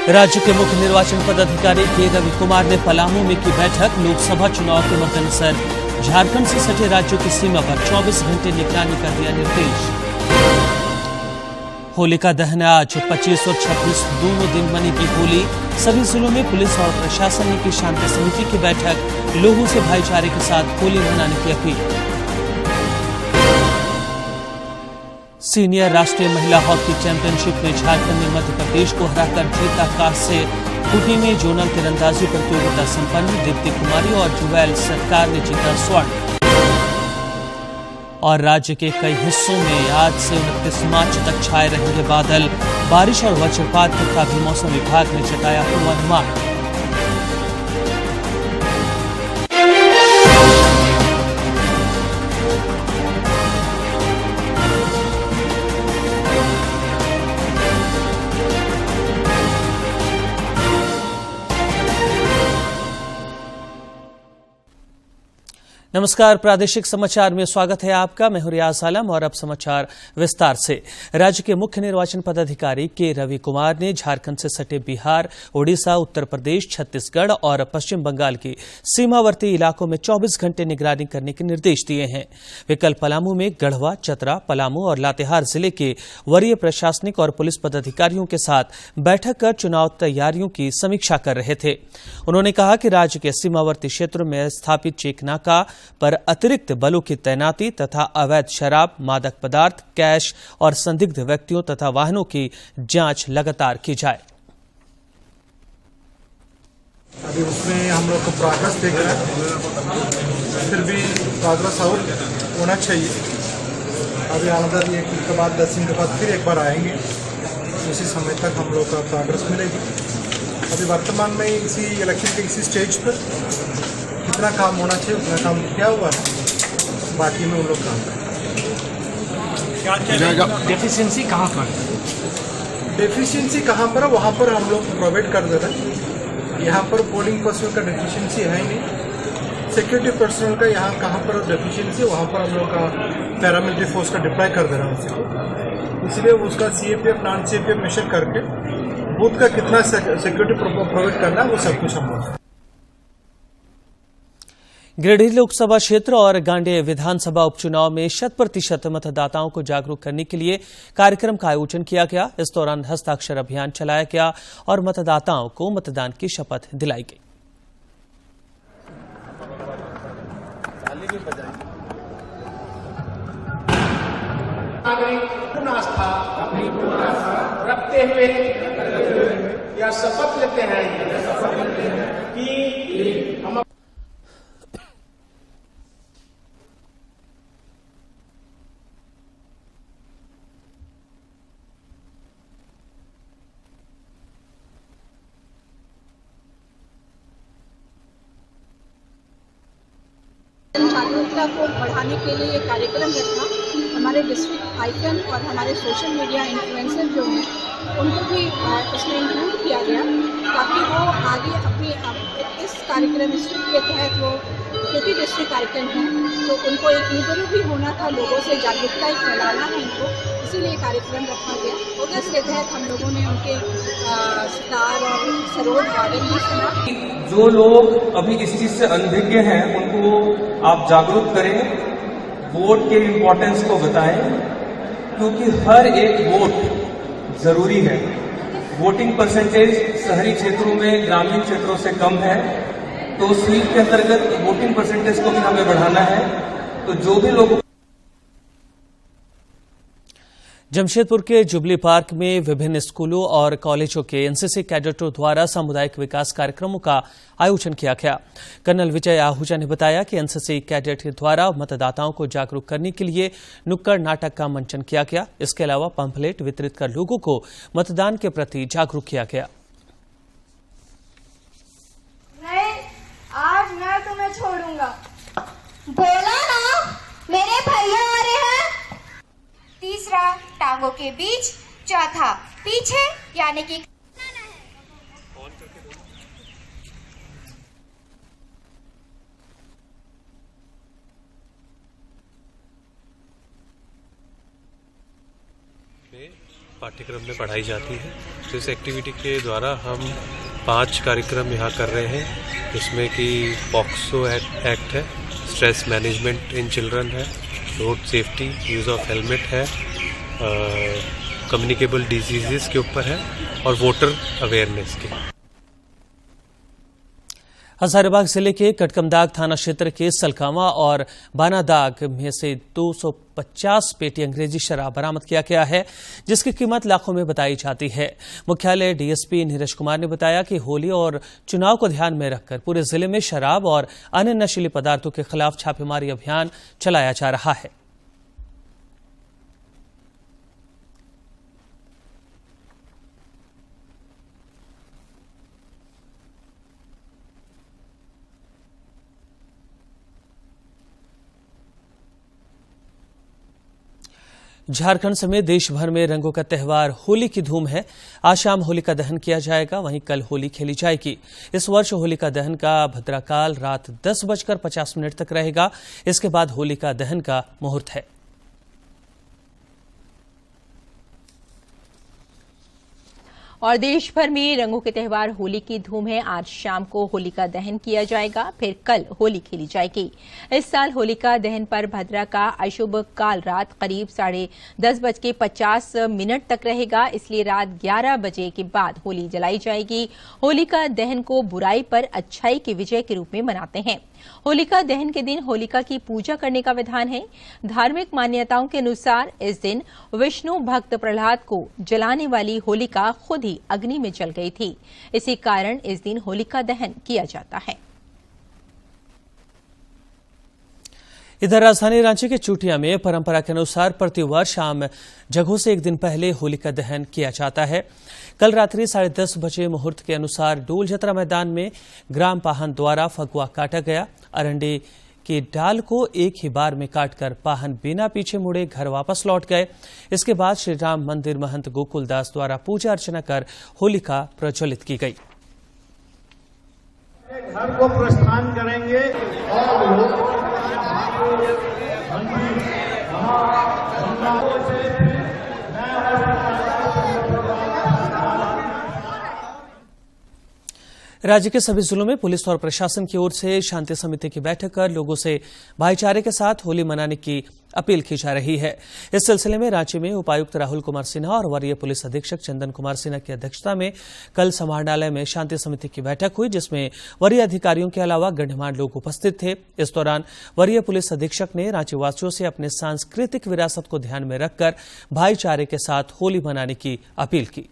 राज्य के मुख्य निर्वाचन पदाधिकारी के रवि कुमार ने पलामू में की बैठक। लोकसभा चुनाव के मद्देनजर झारखंड से सटे राज्यों की सीमा पर 24 घंटे निगरानी का दिया निर्देश। होलिका दहन आज 25 और 26 दोनों दिन बनेगी होली। सभी जिलों में पुलिस और प्रशासन ने की शांति समिति की बैठक। लोगों से भाईचारे के साथ होली मनाने की अपील। सीनियर राष्ट्रीय महिला हॉकी चैंपियनशिप में झारखंड ने मध्य प्रदेश को हराकर जीता। कांस्य खूंटी में जोनल तीरंदाजी प्रतियोगिता संपन्न। दीप्ति कुमारी और जुवैल सरकार ने जीता स्वर्ण। और राज्य के कई हिस्सों में आज से 29 मार्च तक छाए रहेंगे बादल। बारिश और वज्रपात का भी मौसम विभाग ने जताया पूर्वानुमान। नमस्कार, प्रादेशिक समाचार में स्वागत है आपका। मैं हूं रियाज आलम और अब समाचार विस्तार से। राज्य के मुख्य निर्वाचन पदाधिकारी के रवि कुमार ने झारखंड से सटे बिहार, ओडिशा, उत्तर प्रदेश, छत्तीसगढ़ और पश्चिम बंगाल के सीमावर्ती इलाकों में 24 घंटे निगरानी करने के निर्देश दिए हैं। वे कल पलामू में गढ़वा, चतरा, पलामू और लातेहार जिले के वरीय प्रशासनिक और पुलिस पदाधिकारियों के साथ बैठक कर चुनाव तैयारियों की समीक्षा कर रहे थे। उन्होंने कहा कि राज्य के सीमावर्ती क्षेत्रों में स्थापित चेकनाका पर अतिरिक्त बलों की तैनाती तथा अवैध शराब, मादक पदार्थ, कैश और संदिग्ध व्यक्तियों तथा वाहनों की जांच लगातार की जाए। अभी उसमें हम लोग को प्रोग्रेस देख रहे हैं, फिर भी प्रोग्रेस और होना चाहिए। अभी अनदर एक वीक के बाद 10 दिन के बाद फिर एक बार आएंगे, उसी समय तक हम लोग का प्रोग्रेस मिलेगी। अभी वर्तमान में इसी इलेक्शन के इसी स्टेज पर कितना काम होना चाहिए उतना काम किया हुआ है, बाकी में उन लोग काम करें। डेफिशिएंसी कहाँ पर डेफिशिएंसी कहाँ पर है, वहाँ पर हम लोग प्रोवाइड कर दे रहे हैं। यहाँ पर पोलिंग पर्सनल का डेफिशिएंसी है ही नहीं। सिक्योरिटी पर्सनल का यहाँ कहाँ पर डेफिशिएंसी, वहाँ पर हम लोग का पैरामिलिट्री फोर्स का डिप्लॉय कर दे रहा है उसको। इसलिए उसका CAPF नॉन CAPF मेजर करके बूथ का कितना सिक्योरिटी प्रोवाइड करना है वो सब कुछ हम लोग। गिरिडीह लोकसभा क्षेत्र और गांडेय विधानसभा उपचुनाव में 100% मतदाताओं को जागरूक करने के लिए कार्यक्रम का आयोजन किया गया। इस दौरान हस्ताक्षर अभियान चलाया गया और मतदाताओं को मतदान की शपथ दिलाई गई। पूर्ण आस्था रखते हुए या शपथ लेते हैं कि हम जागरूकता को बढ़ाने के लिए ये कार्यक्रम रखा। हमारे डिस्ट्रिक्ट आइकन और हमारे सोशल मीडिया इन्फ्लुएंसर जो हैं उनको भी इसमें इंक्लूड किया गया ताकि वो आगे अपनी इस कार्यक्रम डिस्ट्रिक्ट के तहत वो 50 डिस्ट्रिक्ट आइकन हैं तो उनको एक रूबरू भी होना था, लोगों से जागरूकता फैलाना है इनको, इसीलिए कार्यक्रम रखा गया। अगस्त के तहत हम लोगों ने उनके स्टार और सरोज गार्डन भी सुना। जो लोग अभी इस चीज से अनभिज्ञ हैं उनको आप जागरूक करें, वोट के इम्पोर्टेंस को बताएं, क्योंकि हर एक वोट जरूरी है। वोटिंग परसेंटेज शहरी क्षेत्रों में ग्रामीण क्षेत्रों से कम है, तो स्वीप के अंतर्गत वोटिंग परसेंटेज को भी हमें बढ़ाना है। तो जो भी लोग जमशेदपुर के जुबली पार्क में विभिन्न स्कूलों और कॉलेजों के एनसीसी कैडेटों द्वारा सामुदायिक विकास कार्यक्रमों का आयोजन किया गया। कर्नल विजय आहूजा ने बताया कि एनसीसी कैडेट के द्वारा मतदाताओं को जागरूक करने के लिए नुक्कड़ नाटक का मंचन किया गया। इसके अलावा पंफलेट वितरित कर लोगों को मतदान के प्रति जागरूक किया गया। आज मैं तुम्हें छोड़ूंगा, बोला ना, मेरे भैया आ रहे हैं। तीसरा, टांगों के बीच। चौथा, पीछे यानी कि पाठ्यक्रम में पढ़ाई जाती है। तो इस एक्टिविटी के द्वारा हम 5 कार्यक्रम यहाँ कर रहे हैं, जिसमें कि पॉक्सो एक्ट है, स्ट्रेस मैनेजमेंट इन चिल्ड्रन है, road safety, use of helmet है, कम्युनिकेबल डिजीज़ के ऊपर है और वोटर अवेयरनेस के। हजारीबाग जिले के कटकमदाग थाना क्षेत्र के सलकामा और बानादाग में से 250 पेटी अंग्रेजी शराब बरामद किया गया है, जिसकी कीमत लाखों में बताई जाती है। मुख्यालय डीएसपी नीरज कुमार ने बताया कि होली और चुनाव को ध्यान में रखकर पूरे जिले में शराब और अन्य नशीले पदार्थों के खिलाफ छापेमारी अभियान चलाया जा रहा है। झारखंड समेत देश भर में रंगों का त्यौहार होली की धूम है। आज शाम होलिका दहन किया जाएगा, वहीं कल होली खेली जाएगी। इस वर्ष होलिका दहन का भद्राकाल रात 10:50 तक रहेगा। इसके बाद होलिका दहन का मुहूर्त है। और देश भर में रंगों के त्यौहार होली की धूम है। आज शाम को होलिका दहन किया जाएगा, फिर कल होली खेली जाएगी। इस साल होलिका दहन पर भद्रा का अशुभ काल रात करीब 10:50 तक रहेगा, इसलिए रात 11 बजे के बाद होली जलाई जाएगी। होलिका दहन को बुराई पर अच्छाई की विजय के रूप में मनाते हैं। होलिका दहन के दिन होलिका की पूजा करने का विधान है। धार्मिक मान्यताओं के अनुसार इस दिन विष्णु भक्त प्रहलाद को जलाने वाली होलिका खुद ही अग्नि में जल गई थी। इसी कारण इस दिन होलिका दहन किया जाता है। इधर राजधानी रांची के चूटिया में परंपरा के अनुसार प्रतिवर्ष आम जगहों से एक दिन पहले होलिका दहन किया जाता है। कल रात्रि 10:30 बजे मुहूर्त के अनुसार डोल जतरा मैदान में ग्राम पाहन द्वारा फगुआ काटा गया। अरंडी की डाल को एक ही बार में काटकर पाहन बिना पीछे मुड़े घर वापस लौट गए। इसके बाद श्री राम मंदिर महंत गोकुल दास द्वारा पूजा अर्चना कर होलिका प्रज्वलित की गई। घर को प्रस्थान करेंगे और लोग राज्य के सभी जिलों में पुलिस और प्रशासन की ओर से शांति समिति की बैठक कर लोगों से भाईचारे के साथ होली मनाने की अपील की जा रही है। इस सिलसिले में रांची में उपायुक्त राहुल कुमार सिन्हा और वरीय पुलिस अधीक्षक चंदन कुमार सिन्हा की अध्यक्षता में कल समाहरणालय में शांति समिति की बैठक हुई, जिसमें वरीय अधिकारियों के अलावा गणमान्य लोग उपस्थित थे। इस दौरान वरीय पुलिस अधीक्षक ने रांची वासियों से अपने सांस्कृतिक विरासत को ध्यान में रखकर भाईचारे के साथ होली मनाने की अपील की।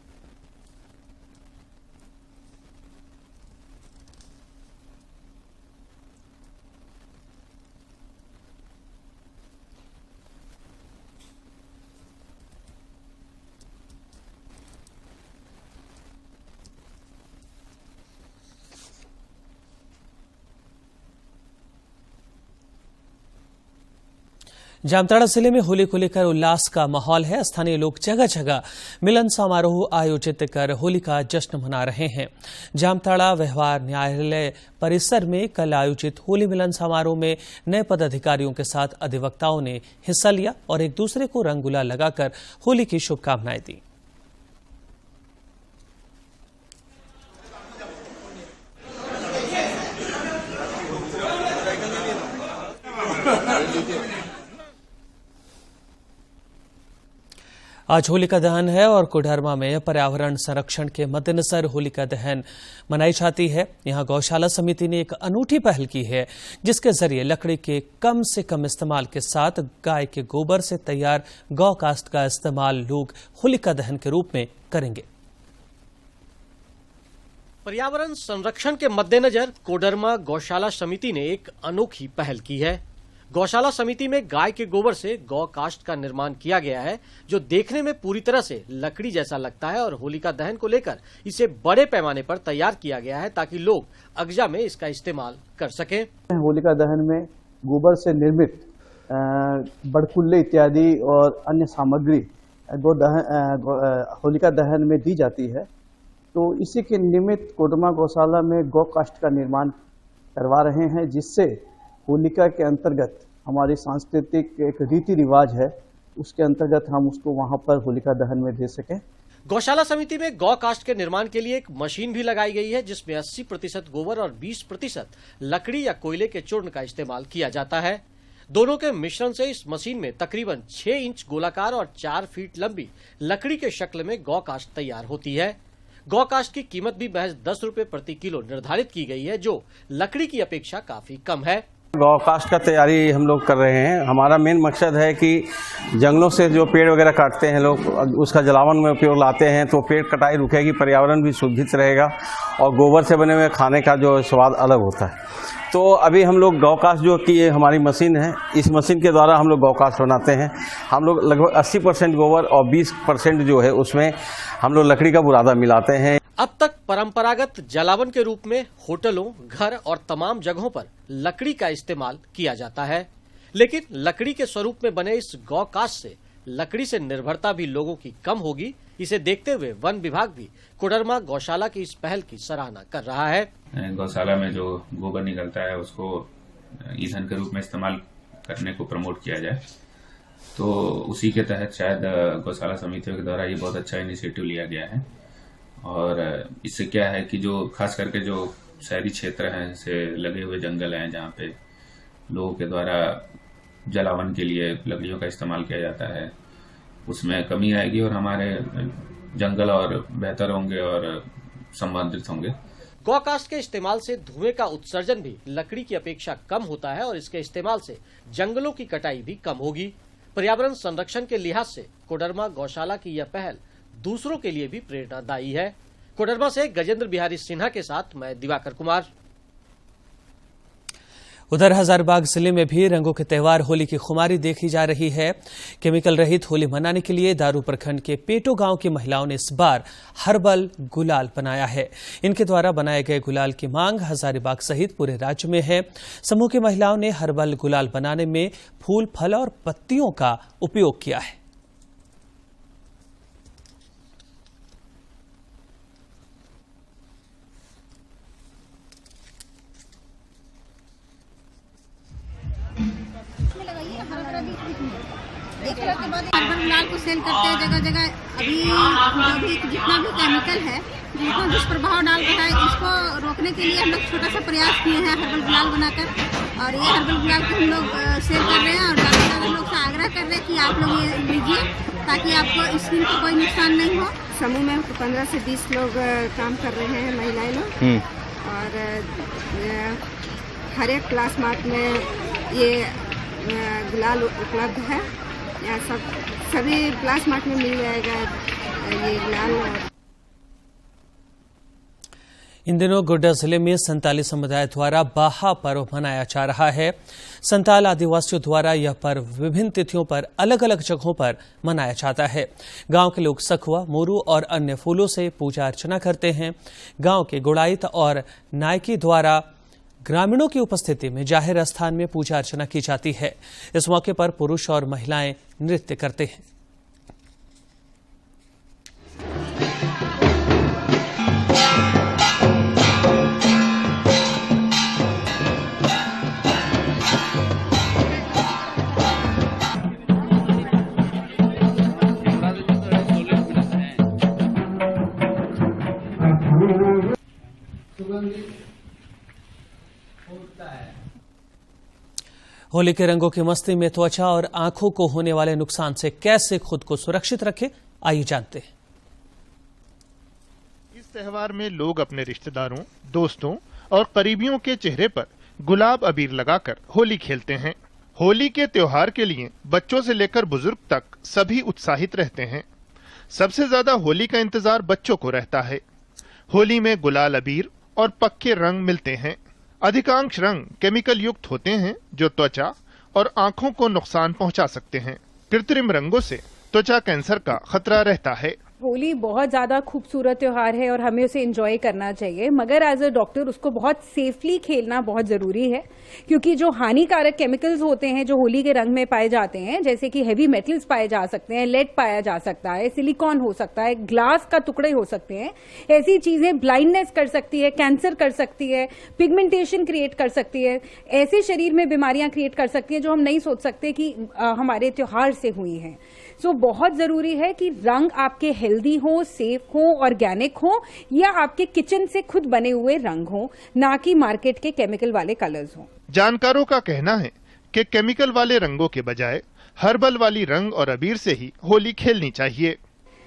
जामताड़ा जिले में होली को लेकर उल्लास का माहौल है। स्थानीय लोग जगह जगह मिलन समारोह आयोजित कर होली का जश्न मना रहे हैं। जामताड़ा व्यवहार न्यायालय परिसर में कल आयोजित होली मिलन समारोह में नए पदाधिकारियों के साथ अधिवक्ताओं ने हिस्सा लिया और एक दूसरे को रंग गुलाल लगाकर होली की शुभकामनाएं दी। आज होलिका दहन है और कोडरमा में पर्यावरण संरक्षण के मद्देनजर होलिका दहन मनाई जाती है। यहां गौशाला समिति ने एक अनूठी पहल की है, जिसके जरिए लकड़ी के कम से कम इस्तेमाल के साथ गाय के गोबर से तैयार गौ कास्ट का इस्तेमाल लोग होलिका दहन के रूप में करेंगे। पर्यावरण संरक्षण के मद्देनजर कोडरमा गौशाला समिति ने एक अनोखी पहल की है। गौशाला समिति में गाय के गोबर से गौ काष्ठ का निर्माण किया गया है, जो देखने में पूरी तरह से लकड़ी जैसा लगता है और होलिका दहन को लेकर इसे बड़े पैमाने पर तैयार किया गया है ताकि लोग अगजा में इसका इस्तेमाल कर सकें। होलिका दहन में गोबर से निर्मित बड़कुल्ले इत्यादि और अन्य सामग्री होलिका दहन में दी जाती है। तो इसी के निमित्त कोडरमा गौशाला में गौ काष्ठ का निर्माण करवा रहे हैं, जिससे होलिका के अंतर्गत हमारी सांस्कृतिक एक रीति रिवाज है, उसके अंतर्गत हम उसको वहां पर होलिका दहन में दे सकें। गौशाला समिति में गौ काष्ठ के निर्माण के लिए एक मशीन भी लगाई गई है, जिसमें 80% गोबर और 20% लकड़ी या कोयले के चूर्ण का इस्तेमाल किया जाता है। दोनों के मिश्रण से इस मशीन में तकरीबन 6 इंच गोलाकार और 4 फीट लंबी लकड़ी के शक्ल में गौ काष्ठ तैयार होती है। गौ काष्ठ की कीमत भी महज 10 रुपए प्रति किलो निर्धारित की गई है, जो लकड़ी की अपेक्षा काफी कम है। गौ काष्ठ का तैयारी हम लोग कर रहे हैं। हमारा मेन मकसद है कि जंगलों से जो पेड़ वगैरह काटते हैं लोग, उसका जलावन में उपयोग लाते हैं, तो पेड़ कटाई रुकेगी, पर्यावरण भी शुद्धित रहेगा और गोबर से बने हुए खाने का जो स्वाद अलग होता है। तो अभी हम लोग गौ काष्ठ जो कि ये हमारी मशीन है, इस मशीन के द्वारा हम लोग गौ काष्ठ बनाते हैं। हम लोग लगभग 80% गोबर और 20% जो है उसमें हम लोग लकड़ी का बुरादा मिलाते हैं। अब तक परंपरागत जलावन के रूप में होटलों, घर और तमाम जगहों पर लकड़ी का इस्तेमाल किया जाता है, लेकिन लकड़ी के स्वरूप में बने इस गौ काष्ठ से लकड़ी से निर्भरता भी लोगों की कम होगी। इसे देखते हुए वन विभाग भी कोडरमा गौशाला की इस पहल की सराहना कर रहा है। गौशाला में जो गोबर निकलता है उसको ईंधन के रूप में इस्तेमाल करने को प्रमोट किया जाए, तो उसी के तहत शायद गौशाला समितियों के द्वारा ये बहुत अच्छा इनिशिएटिव लिया गया है। और इससे क्या है कि जो खास करके जो शहरी क्षेत्र हैं, जैसे लगे हुए जंगल हैं जहाँ पे लोगों के द्वारा जलावन के लिए लकड़ियों का इस्तेमाल किया जाता है, उसमें कमी आएगी और हमारे जंगल और बेहतर होंगे और संवर्धित होंगे। गौ काष्ठ के इस्तेमाल से धुएं का उत्सर्जन भी लकड़ी की अपेक्षा कम होता है और इसके इस्तेमाल से जंगलों की कटाई भी कम होगी। पर्यावरण संरक्षण के लिहाज से कोडरमा गौशाला की यह पहल दूसरों के लिए भी प्रेरणादायी है। कोडरमा से गजेंद्र बिहारी सिन्हा के साथ मैं दिवाकर कुमार। उधर हजारीबाग जिले में भी रंगों के त्योहार होली की खुमारी देखी जा रही है। केमिकल रहित होली मनाने के लिए दारू प्रखंड के पेटो गांव की महिलाओं ने इस बार हर्बल गुलाल बनाया है। इनके द्वारा बनाए गए गुलाल की मांग हजारीबाग सहित पूरे राज्य में है। समूह की महिलाओं ने हर्बल गुलाल बनाने में फूल, फल और पत्तियों का उपयोग किया है। हर्बल गुलाल को सेल करते हैं जगह जगह। अभी जो भी जितना भी केमिकल है, जिसको दुष्प्रभाव डाल रहा है, इसको रोकने के लिए हम लोग छोटा सा प्रयास किए हैं हर्बल गुलाल बनाकर, और ये हर्बल गुलाल को हम लोग सेल कर रहे हैं और ज़्यादा लोग से आग्रह कर रहे हैं कि आप लोग ये लीजिए ताकि आपको स्किन को कोई नुकसान नहीं हो। समूह में 15 से 20 लोग काम कर रहे हैं, महिलाएं लोग, और हर एक क्लास मार्ट में ये गुलाल उपलब्ध है। यहाँ सभी क्लास मार्ट में मिल जाएगा ये गुलाल। इन दिनों गोड्डा जिले में संताली समुदाय द्वारा बाहा पर्व मनाया जा रहा है। संताल आदिवासियों द्वारा यह पर्व विभिन्न तिथियों पर अलग अलग जगहों पर मनाया जाता है। गांव के लोग सखुआ, मोरू और अन्य फूलों से पूजा अर्चना करते हैं। गांव के गुड़ाईत और नायकी द्वारा ग्रामीणों की उपस्थिति में जाहिर स्थान में पूजा अर्चना की जाती है। इस मौके पर पुरुष और महिलाएं नृत्य करते हैं। होली के रंगों की मस्ती में त्वचा और आंखों को होने वाले नुकसान से कैसे खुद को सुरक्षित रखें, आइए जानते हैं। इस त्योहार में लोग अपने रिश्तेदारों, दोस्तों और करीबियों के चेहरे पर गुलाब अबीर लगाकर होली खेलते हैं। होली के त्योहार के लिए बच्चों से लेकर बुजुर्ग तक सभी उत्साहित रहते हैं। सबसे ज्यादा होली का इंतजार बच्चों को रहता है। होली में गुलाल अबीर और पक्के रंग मिलते हैं। अधिकांश रंग केमिकल युक्त होते हैं जो त्वचा और आंखों को नुकसान पहुंचा सकते हैं। कृत्रिम रंगों से त्वचा कैंसर का खतरा रहता है। होली बहुत ज़्यादा खूबसूरत त्योहार है और हमें उसे एंजॉय करना चाहिए, मगर एज अ डॉक्टर उसको बहुत सेफली खेलना बहुत ज़रूरी है, क्योंकि जो हानिकारक केमिकल्स होते हैं जो होली के रंग में पाए जाते हैं, जैसे कि हेवी मेटल्स पाए जा सकते हैं, लेड पाया जा सकता है, सिलिकॉन हो सकता है, ग्लास का टुकड़े हो सकते हैं। ऐसी चीज़ें ब्लाइंडनेस कर सकती है, कैंसर कर सकती है, पिगमेंटेशन क्रिएट कर सकती है, ऐसे शरीर में बीमारियां क्रिएट कर सकती है जो हम नहीं सोच सकते कि हमारे त्योहार से हुई हैं। सो बहुत जरूरी है कि रंग आपके हेल्दी हो, सेफ हो, ऑर्गेनिक हो, या आपके किचन से खुद बने हुए रंग हो, ना कि मार्केट के केमिकल वाले कलर्स हो। जानकारों का कहना है कि केमिकल वाले रंगों के बजाय हर्बल वाली रंग और अबीर से ही होली खेलनी चाहिए।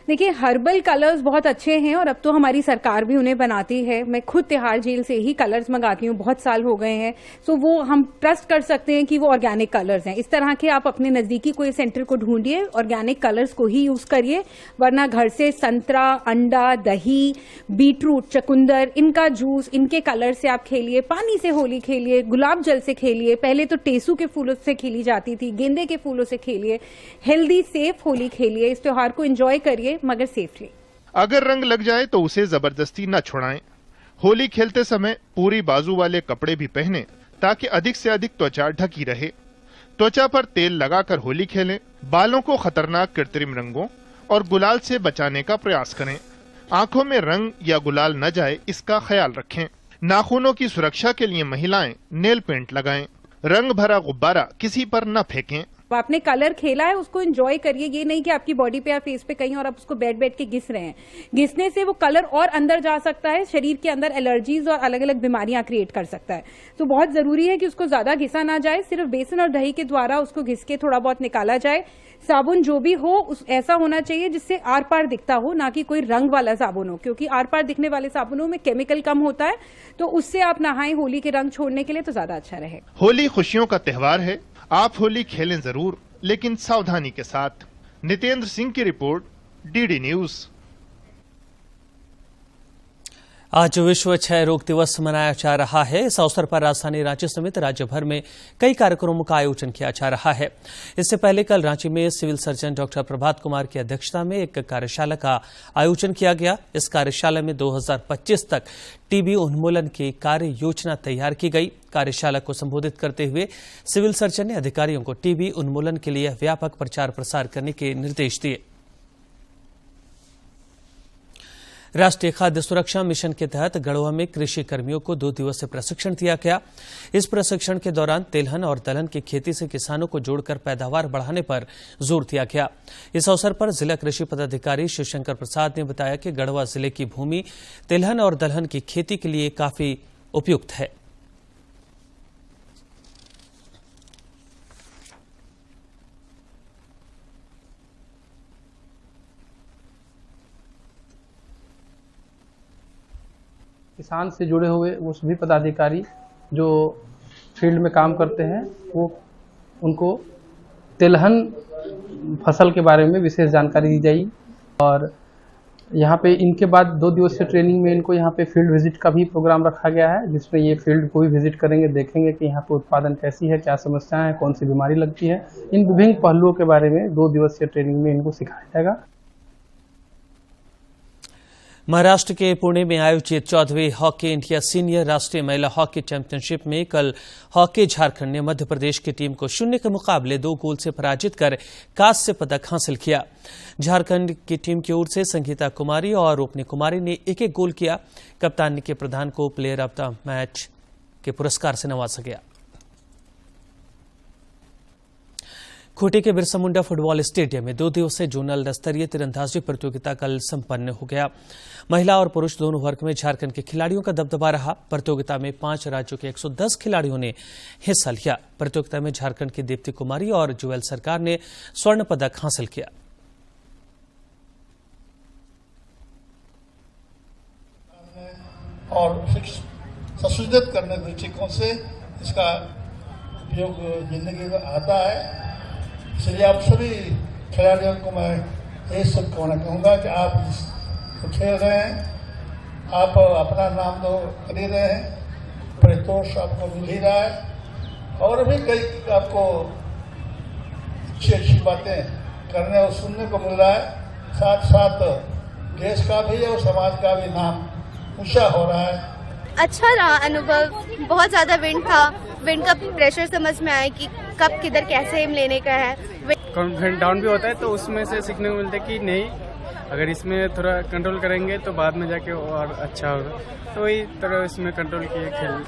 देखिए, हर्बल कलर्स बहुत अच्छे हैं और अब तो हमारी सरकार भी उन्हें बनाती है। मैं खुद तिहाड़ झील से ही कलर्स मंगाती हूँ, बहुत साल हो गए हैं। सो वो हम ट्रस्ट कर सकते हैं कि वो ऑर्गेनिक कलर्स हैं। इस तरह के आप अपने नजदीकी कोई सेंटर को ढूंढिए, ऑर्गेनिक कलर्स को ही यूज करिए, वरना घर से संतरा, अंडा, दही, बीटरूट, चकुंदर, इनका जूस, इनके कलर से आप खेलिए। पानी से होली खेलिए, गुलाब जल से खेलिए, पहले तो टेसू के फूलों से खेली जाती थी, गेंदे के फूलों से खेलिए। हेल्दी सेफ होली खेलिए, इस त्योहार को एंजॉय करिए मगर सेफली। अगर रंग लग जाए तो उसे जबरदस्ती न छुड़ाएं। होली खेलते समय पूरी बाजू वाले कपड़े भी पहनें ताकि अधिक से अधिक त्वचा ढकी रहे। त्वचा पर तेल लगाकर होली खेलें। बालों को खतरनाक कृत्रिम रंगों और गुलाल से बचाने का प्रयास करें। आंखों में रंग या गुलाल न जाए, इसका ख्याल रखें। नाखूनों की सुरक्षा के लिए महिलाएं नेल पेंट लगाएं। रंग भरा गुब्बारा किसी पर न फेंकें। आपने कलर खेला है, उसको एंजॉय करिए। ये नहीं कि आपकी बॉडी पे या फेस पे कहीं और आप उसको बैठ बैठ के घिस रहे हैं। घिसने से वो कलर और अंदर जा सकता है, शरीर के अंदर एलर्जीज और अलग अलग बीमारियां क्रिएट कर सकता है। तो बहुत जरूरी है कि उसको ज्यादा घिसा ना जाए, सिर्फ बेसन और दही के द्वारा उसको घिस के थोड़ा बहुत निकाला जाए। साबुन जो भी हो ऐसा होना चाहिए जिससे आर पार दिखता हो, ना कि कोई रंग वाला साबुन हो, क्योंकि आर पार दिखने वाले साबुनों में केमिकल कम होता है। तो उससे आप नहाएं होली के रंग छोड़ने के लिए तो ज्यादा अच्छा रहे। होली खुशियों का त्योहार है, आप होली खेलें जरूर, लेकिन सावधानी के साथ। नितेंद्र सिंह की रिपोर्ट, डीडी न्यूज। आज विश्व क्षय रोग दिवस मनाया जा रहा है। इस अवसर पर राजधानी रांची समेत राज्य भर में कई कार्यक्रमों का आयोजन किया जा रहा है। इससे पहले कल रांची में civil surgeon doctor Prabhat Kumar की अध्यक्षता में एक कार्यशाला का आयोजन किया गया। इस कार्यशाला में 2025 तक टीबी उन्मूलन की कार्य योजना तैयार की गई। कार्यशाला को संबोधित करते हुए सिविल सर्जन ने अधिकारियों को टीबी उन्मूलन के लिए व्यापक प्रचार प्रसार करने के निर्देश दिए। राष्ट्रीय खाद्य सुरक्षा मिशन के तहत गढ़वा में कृषि कर्मियों को 2 दिवसीय प्रशिक्षण दिया गया। इस प्रशिक्षण के दौरान तिलहन और दलहन की खेती से किसानों को जोड़कर पैदावार बढ़ाने पर जोर दिया गया। इस अवसर पर जिला कृषि पदाधिकारी शिवशंकर प्रसाद ने बताया कि गढ़वा जिले की भूमि तिलहन और दलहन की खेती के लिए काफी उपयुक्त है। किसान से जुड़े हुए वो सभी पदाधिकारी जो फील्ड में काम करते हैं, वो उनको तिलहन फसल के बारे में विशेष जानकारी दी जाएगी। और यहाँ पे इनके बाद 2 दिवसीय ट्रेनिंग में इनको यहाँ पे फील्ड विजिट का भी प्रोग्राम रखा गया है, जिसमें ये फील्ड को भी विजिट करेंगे, देखेंगे कि यहाँ पे उत्पादन कैसी है, क्या समस्याएं हैं, कौन सी बीमारी लगती है। इन विभिन्न पहलुओं के बारे में 2 दिवसीय ट्रेनिंग में इनको सिखाया जाएगा। महाराष्ट्र के पुणे में आयोजित 14वीं हॉकी इंडिया सीनियर राष्ट्रीय महिला हॉकी चैंपियनशिप में कल हॉकी झारखंड ने मध्य प्रदेश की टीम को 0 के मुकाबले 2 गोल से पराजित कर कांस्य पदक हासिल किया। झारखंड की टीम की ओर से संगीता कुमारी और रूपनी कुमारी ने 1-1 गोल किया। कप्तान निकी प्रधान को प्लेयर ऑफ द मैच के पुरस्कार से नवाजा गया। खूंटी के बिरसा मुंडा फुटबॉल स्टेडियम में 2 दिवसीय जोनल स्तरीय तीरंदाजी प्रतियोगिता कल संपन्न हो गया। महिला और पुरुष दोनों वर्ग में झारखंड के खिलाड़ियों का दबदबा रहा। प्रतियोगिता में 5 राज्यों के 110 खिलाड़ियों ने हिस्सा लिया। प्रतियोगिता में झारखंड की दीप्ति कुमारी और जुएल सरकार ने स्वर्ण पदक हासिल किया। और संशोधित करने के दृष्टिकोण से इसका उपयोग जिंदगी में आता है। इसलिए आप सभी खिलाड़ियों को मैं यही शुभकामना कहूँगा कि आप खेल रहे हैं, आप अपना नाम तो कर ही रहे हैं, परितोष आपको मिल ही रहा है और भी कई आपको अच्छी बातें करने और सुनने को मिल रहा है। साथ साथ देश का भी और समाज का भी नाम ऊंचा हो रहा है। अच्छा रहा अनुभव, बहुत ज़्यादा विंड था। विंड का प्रेशर समझ में आया कि कब किधर कैसे एम लेने का है। कॉन्फिडेंस डाउन भी होता है, तो उसमें से सीखने को मिलता है कि नहीं, अगर इसमें थोड़ा कंट्रोल करेंगे तो बाद में जाके और अच्छा होगा। तो वही तरह इसमें कंट्रोल किए खेल।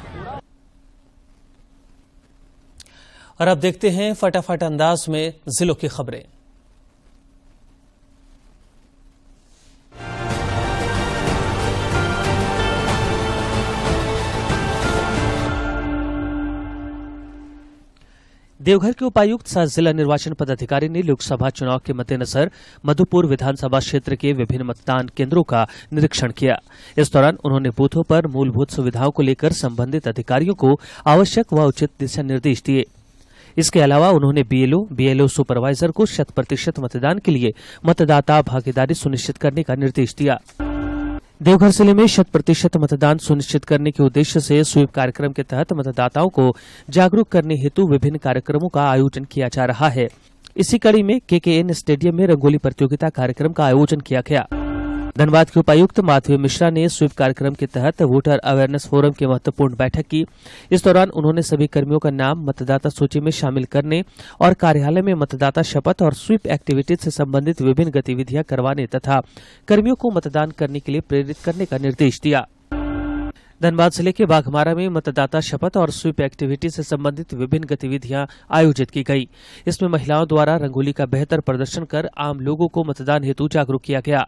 और अब देखते हैं फटाफट अंदाज में जिलों की खबरें। देवघर के उपायुक्त सह जिला निर्वाचन पदाधिकारी ने लोकसभा चुनाव के मद्देनजर मधुपुर विधानसभा क्षेत्र के विभिन्न मतदान केंद्रों का निरीक्षण किया। इस दौरान उन्होंने बूथों पर मूलभूत सुविधाओं को लेकर संबंधित अधिकारियों को आवश्यक व उचित दिशा निर्देश दिए। इसके अलावा उन्होंने बीएलओ सुपरवाइजर को 100% मतदान के लिए मतदाता भागीदारी सुनिश्चित करने का निर्देश दिया। देवघर जिले में 100% मतदान सुनिश्चित करने के उद्देश्य से स्वीप कार्यक्रम के तहत मतदाताओं को जागरूक करने हेतु विभिन्न कार्यक्रमों का आयोजन किया जा रहा है। इसी कड़ी में केकेएन स्टेडियम में रंगोली प्रतियोगिता कार्यक्रम का आयोजन किया गया। धनबाद के उपायुक्त माधवी मिश्रा ने स्वीप कार्यक्रम के तहत वोटर अवेयरनेस फोरम की महत्वपूर्ण बैठक की। इस दौरान उन्होंने सभी कर्मियों का नाम मतदाता सूची में शामिल करने और कार्यालय में मतदाता शपथ और स्वीप एक्टिविटीज से संबंधित विभिन्न गतिविधियां करवाने तथा कर्मियों को मतदान करने के लिए प्रेरित करने का निर्देश दिया। धनबाद जिले के बाघमारा में मतदाता शपथ और स्वीप एक्टिविटी से संबंधित विभिन्न गतिविधियां आयोजित की गई। इसमें महिलाओं द्वारा रंगोली का बेहतर प्रदर्शन कर आम लोगों को मतदान हेतु जागरूक किया गया।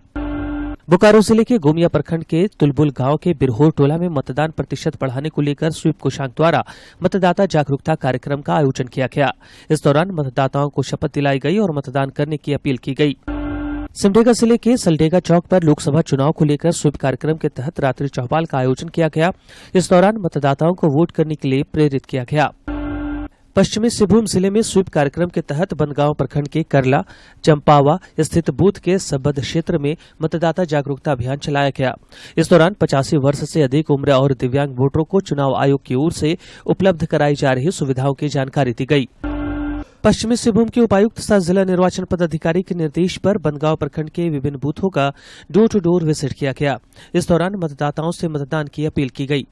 बोकारो जिले के गोमिया प्रखंड के तुलबुल गांव के बिरहोर टोला में मतदान प्रतिशत बढ़ाने को लेकर स्वीप कोषांग द्वारा मतदाता जागरूकता कार्यक्रम का आयोजन किया गया। इस दौरान मतदाताओं को शपथ दिलाई गई और मतदान करने की अपील की गई। सिमडेगा जिले के सलडेगा चौक पर लोकसभा चुनाव को लेकर स्वीप कार्यक्रम के तहत रात्रि चौपाल का आयोजन किया गया। इस दौरान मतदाताओं को वोट करने के लिए प्रेरित किया गया। पश्चिमी सिंहभूम जिले में स्वीप कार्यक्रम के तहत बनगांव प्रखंड के करला चंपावा स्थित बूथ के सबद क्षेत्र में मतदाता जागरूकता अभियान चलाया गया। इस दौरान 85 वर्ष से अधिक उम्र और दिव्यांग वोटरों को चुनाव आयोग की ओर से उपलब्ध कराई जा रही सुविधाओं की जानकारी दी गई। पश्चिमी सिंहभूम के उपायुक्त सह जिला निर्वाचन पदाधिकारी के निर्देश पर बनगांव प्रखंड के विभिन्न बूथों का डोर टू डोर विजिट किया गया। इस दौरान मतदाताओं से मतदान की अपील की गई।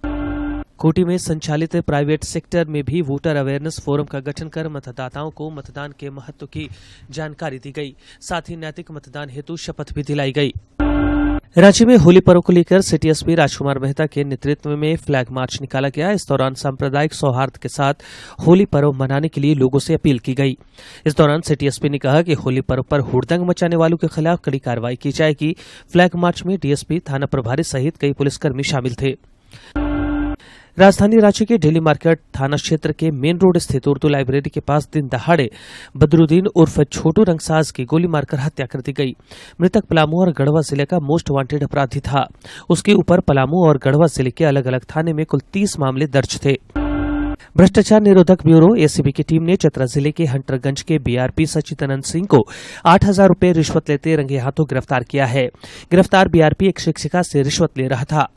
खूंटी में संचालित प्राइवेट सेक्टर में भी वोटर अवेयरनेस फोरम का गठन कर मतदाताओं को मतदान के महत्व की जानकारी दी गई। साथ ही नैतिक मतदान हेतु शपथ भी दिलाई गई। रांची में होली पर्व को लेकर सिटी एसपी राजकुमार मेहता के नेतृत्व में फ्लैग मार्च निकाला गया। इस दौरान सांप्रदायिक सौहार्द के साथ होली पर्व मनाने के लिए लोगों से अपील की गई। इस दौरान सिटी एसपी ने कहा कि होली पर्व पर हुड़दंग मचाने वालों के खिलाफ कड़ी कार्रवाई की जाएगी। फ्लैग मार्च में डीएसपी, थाना प्रभारी सहित कई पुलिसकर्मी शामिल थे। राजधानी रांची के डेली मार्केट थाना क्षेत्र के मेन रोड स्थित उर्दू लाइब्रेरी के पास दिन दहाड़े बदरुद्दीन उर्फ छोटू रंगसाज की गोली मारकर हत्या कर दी गई। मृतक पलामू और गढ़वा जिले का मोस्ट वांटेड अपराधी था। उसके ऊपर पलामू और गढ़वा जिले के अलग अलग थाने में कुल 30 मामले दर्ज थे। भ्रष्टाचार निरोधक ब्यूरो एसीबी की टीम ने चतरा जिले के हंटरगंज के बीआरपी सचिदानंद सिंह को 8,000 रुपए रिश्वत लेते रंगे हाथों गिरफ्तार किया है। गिरफ्तार बीआरपी एक शिक्षिका से रिश्वत ले रहा था।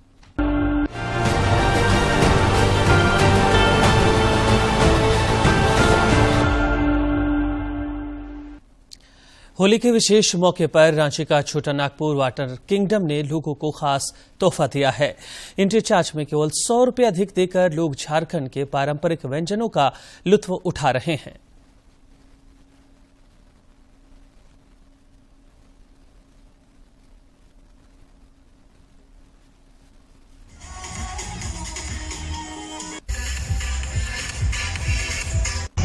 होली के विशेष मौके पर रांची का छोटा नागपुर वाटर किंगडम ने लोगों को खास तोहफा दिया है। एंट्री चार्ज में केवल 100 रुपये अधिक देकर लोग झारखंड के पारंपरिक व्यंजनों का लुत्फ उठा रहे हैं।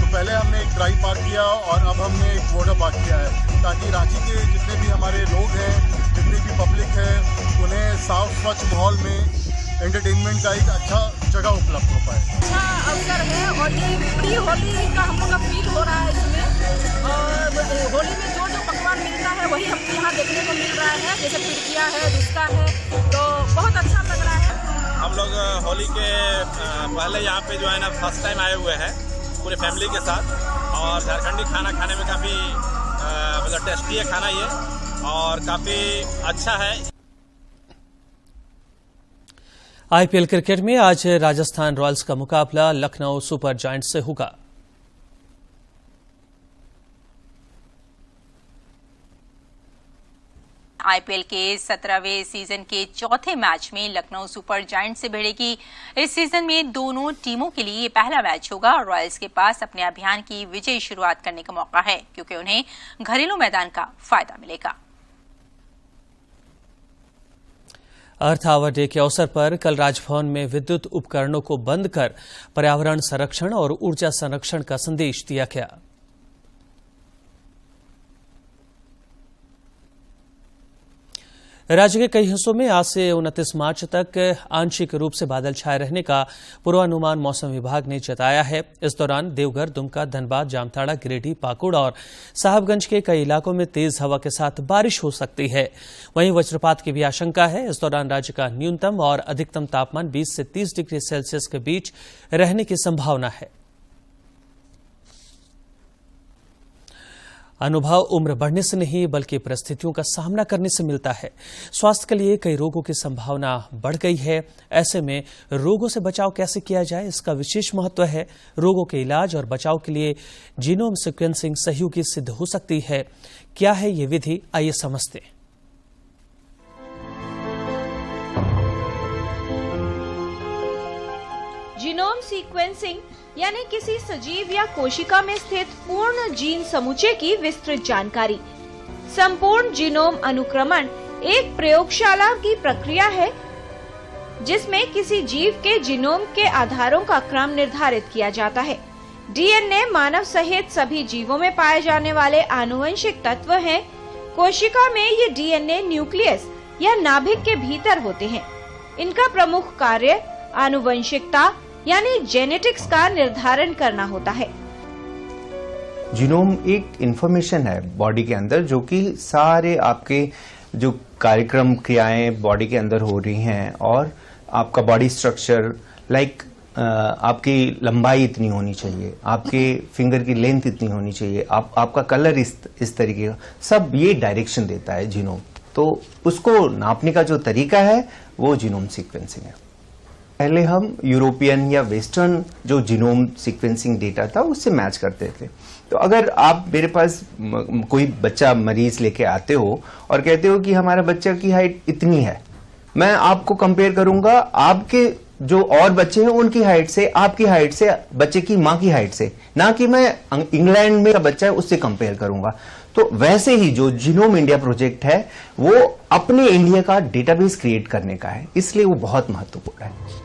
पहले हमने एक ड्राई पार्क किया और अब हमने एक वाटर पार्क किया है, ताकि रांची के जितने भी हमारे लोग हैं, जितनी भी पब्लिक है, उन्हें साफ स्वच्छ माहौल में एंटरटेनमेंट का एक अच्छा जगह उपलब्ध हो पाए। अच्छा अवसर है और ये प्री होली का हम लोग का फील हो रहा है इसमें। और होली में जो जो पकवान मिलता है वही हमको यहाँ देखने को मिल रहा है, जैसे पिड़किया है, रिश्ता है, तो बहुत अच्छा लग रहा है। हम लोग होली के पहले यहाँ पे जो है ना फर्स्ट टाइम आए हुए हैं पूरे फैमिली के साथ, और झारखंडी खाना खाने में काफ़ी मतलब टेस्टी है खाना ये, और काफ़ी अच्छा है। आईपीएल क्रिकेट में आज राजस्थान रॉयल्स का मुकाबला लखनऊ सुपर जायंट्स से होगा। आईपीएल के 17वें सीजन के चौथे मैच में लखनऊ सुपर जायंट्स से भिड़ेगी। इस सीजन में दोनों टीमों के लिए ये पहला मैच होगा और रॉयल्स के पास अपने अभियान की विजयी शुरुआत करने का मौका है, क्योंकि उन्हें घरेलू मैदान का फायदा मिलेगा। अर्थ आवर डे के अवसर पर कल राजभवन में विद्युत उपकरणों को बंद कर पर्यावरण संरक्षण और ऊर्जा संरक्षण का संदेश दिया गया। राज्य के कई हिस्सों में आज से 29 मार्च तक आंशिक रूप से बादल छाए रहने का पूर्वानुमान मौसम विभाग ने जताया है। इस दौरान देवघर, दुमका, धनबाद, जामताड़ा, गिरिडीह, पाकुड़ और साहबगंज के कई इलाकों में तेज हवा के साथ बारिश हो सकती है। वहीं वज्रपात की भी आशंका है। इस दौरान राज्य का न्यूनतम और अधिकतम तापमान 20 से 30 डिग्री सेल्सियस के बीच रहने की संभावना है। अनुभव उम्र बढ़ने से नहीं बल्कि परिस्थितियों का सामना करने से मिलता है। स्वास्थ्य के लिए कई रोगों की संभावना बढ़ गई है। ऐसे में रोगों से बचाव कैसे किया जाए, इसका विशेष महत्व है। रोगों के इलाज और बचाव के लिए जीनोम सीक्वेंसिंग सहयोगी सिद्ध हो सकती है। क्या है ये विधि, आइए समझते हैं। जीनोम सीक्वेंसिंग यानी किसी सजीव या कोशिका में स्थित पूर्ण जीन समुच्चय की विस्तृत जानकारी। संपूर्ण जीनोम अनुक्रमण एक प्रयोगशाला की प्रक्रिया है जिसमें किसी जीव के जीनोम के आधारों का क्रम निर्धारित किया जाता है। डीएनए मानव सहित सभी जीवों में पाए जाने वाले आनुवंशिक तत्व हैं। कोशिका में ये डीएनए न्यूक्लियस या नाभिक के भीतर होते हैं। इनका प्रमुख कार्य आनुवंशिकता यानी जेनेटिक्स का निर्धारण करना होता है। जीनोम एक इंफॉर्मेशन है बॉडी के अंदर जो कि सारे आपके जो कार्यक्रम क्रियाएं बॉडी के अंदर हो रही हैं और आपका बॉडी स्ट्रक्चर लाइक आपकी लंबाई इतनी होनी चाहिए, आपके फिंगर की लेंथ इतनी होनी चाहिए, आपका कलर इस तरीके का, सब ये डायरेक्शन देता है जीनोम। तो उसको नापने का जो तरीका है वो जीनोम सीक्वेंसिंग है। पहले हम यूरोपियन या वेस्टर्न जो जीनोम सीक्वेंसिंग डेटा था उससे मैच करते थे। तो अगर आप मेरे पास कोई बच्चा मरीज लेके आते हो और कहते हो कि हमारा बच्चा की हाइट इतनी है, मैं आपको कंपेयर करूंगा आपके जो और बच्चे हैं उनकी हाइट से, आपकी हाइट से, बच्चे की मां की हाइट से, ना कि मैं इंग्लैंड में का बच्चा है उससे कंपेयर करूंगा। तो वैसे ही जो जीनोम इंडिया प्रोजेक्ट है वो अपने इंडिया का डेटाबेस क्रिएट करने का है, इसलिए वो बहुत महत्वपूर्ण है।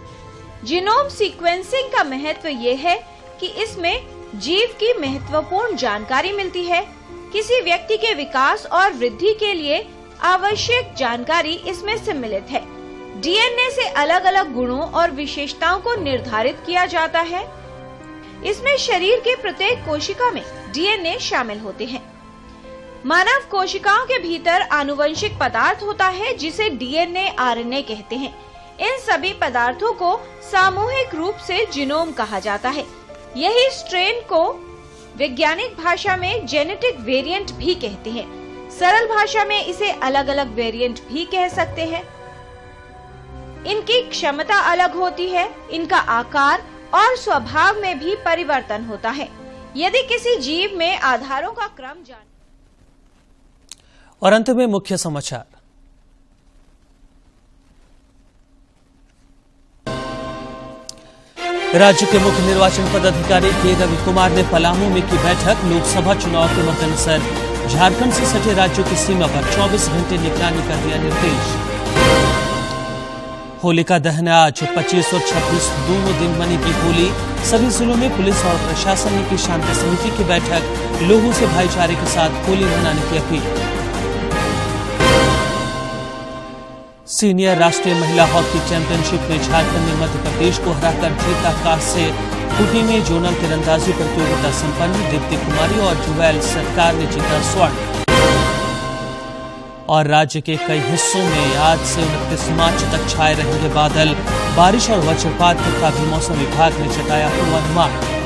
जीनोम सीक्वेंसिंग का महत्व ये है कि इसमें जीव की महत्वपूर्ण जानकारी मिलती है। किसी व्यक्ति के विकास और वृद्धि के लिए आवश्यक जानकारी इसमें सम्मिलित है। डीएनए से अलग अलग गुणों और विशेषताओं को निर्धारित किया जाता है। इसमें शरीर के प्रत्येक कोशिका में डीएनए शामिल होते हैं। मानव कोशिकाओं के भीतर आनुवंशिक पदार्थ होता है जिसे डीएनए आरएनए कहते हैं। इन सभी पदार्थों को सामूहिक रूप से जीनोम कहा जाता है। यही स्ट्रेन को वैज्ञानिक भाषा में जेनेटिक वेरिएंट भी कहते हैं। सरल भाषा में इसे अलग अलग वेरिएंट भी कह सकते हैं। इनकी क्षमता अलग होती है, इनका आकार और स्वभाव में भी परिवर्तन होता है। यदि किसी जीव में आधारों का क्रम जान। और अंत में मुख्य समाचार। राज्य के मुख्य निर्वाचन पदाधिकारी के रवि कुमार ने पलामू में की बैठक। लोकसभा चुनाव के मद्देनजर झारखंड से सटे राज्यों की सीमा पर 24 घंटे निगरानी का दिया निर्देश। होलिका दहन आज 25 और 26 दोनों दिन मनेगी होली। सभी जिलों में पुलिस और प्रशासन ने की शांति समिति की बैठक। लोगों से भाईचारे के साथ होली मनाने की अपील। सीनियर राष्ट्रीय महिला हॉकी चैंपियनशिप में झारखंड ने मध्य प्रदेश को हराकर जीता। कांस्य खूंटी में जोनल तीरंदाजी प्रतियोगिता संपन्न। दीप्ति कुमारी और जुवैल सरकार ने जीता स्वर्ण। और राज्य के कई हिस्सों में आज से 29 मार्च तक छाए रहेंगे बादल। बारिश और वज्रपात का भी मौसम विभाग ने जताया पूर्वानुमान।